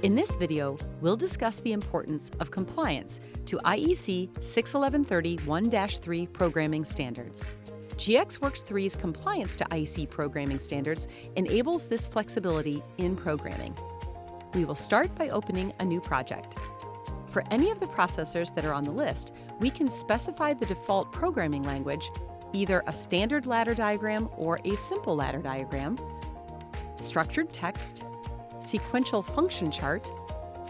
In this video, we'll discuss the importance of compliance to IEC 61131-3 programming standards. GX Works3's compliance to IEC programming standards enables this flexibility in programming. We will start by opening a new project. For any of the processors that are on the list, we can specify the default programming language, either a standard ladder diagram or a simple ladder diagram, structured text, sequential function chart,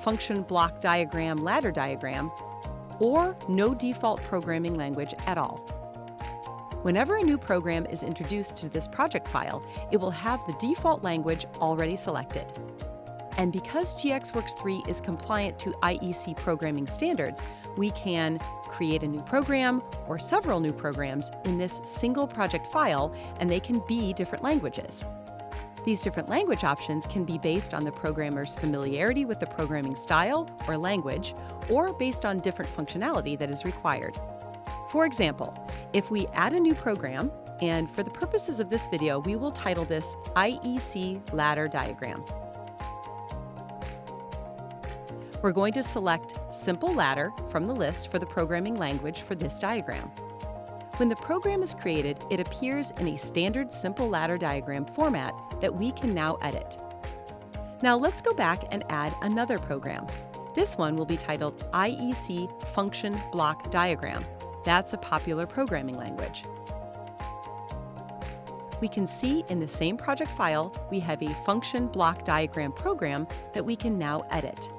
function block diagram ladder diagram, or no default programming language at all. Whenever a new program is introduced to this project file, it will have the default language already selected. And because GX Works3 is compliant to IEC programming standards, we can create a new program or several new programs in this single project file, and they can be different languages. These different language options can be based on the programmer's familiarity with the programming style or language, or based on different functionality that is required. For example, if we add a new program, and for the purposes of this video, we will title this IEC ladder diagram. We're going to select Simple Ladder from the list for the programming language for this diagram. When the program is created, it appears in a standard simple ladder diagram format that we can now edit. Now let's go back and add another program. This one will be titled IEC Function Block Diagram. That's a popular programming language. We can see in the same project file, we have a function block diagram program that we can now edit.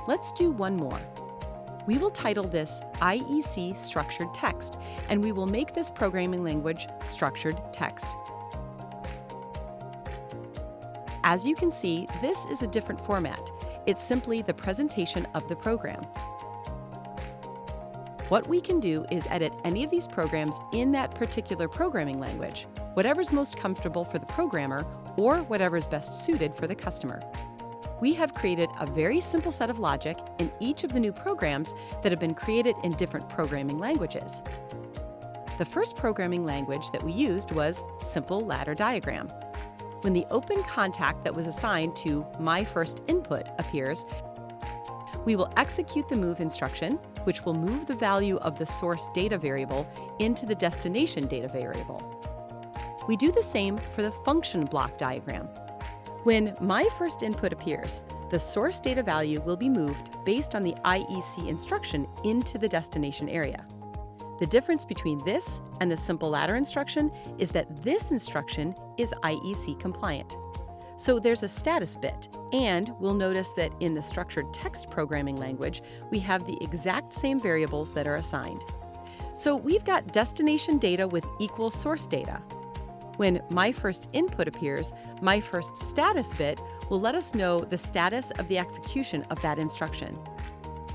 Let's do one more. We will title this IEC Structured Text, and we will make this programming language Structured Text. As you can see, this is a different format. It's simply the presentation of the program. What we can do is edit any of these programs in that particular programming language, whatever's most comfortable for the programmer or whatever's best suited for the customer. We have created a very simple set of logic in each of the new programs that have been created in different programming languages. The first programming language that we used was Simple Ladder Diagram. When the open contact that was assigned to My First Input appears, we will execute the move instruction, which will move the value of the source data variable into the destination data variable. We do the same for the function block diagram. When My First Input appears, the source data value will be moved based on the IEC instruction into the destination area. The difference between this and the simple ladder instruction is that this instruction is IEC compliant. So there's a status bit, and we'll notice that in the structured text programming language, we have the exact same variables that are assigned. So we've got destination data with equal source data. When My First Input appears, My First Status bit will let us know the status of the execution of that instruction.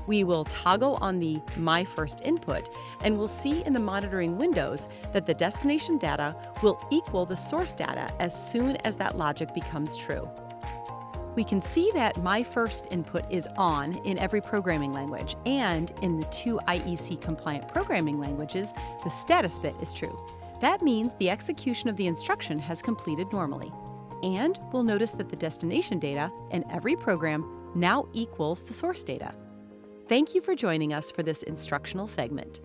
We will toggle on the My First Input, and we'll see in the monitoring windows that the destination data will equal the source data as soon as that logic becomes true. We can see that My First Input is on in every programming language, and in the two IEC compliant programming languages, the status bit is true. That means the execution of the instruction has completed normally. And we'll notice that the destination data in every program now equals the source data. Thank you for joining us for this instructional segment.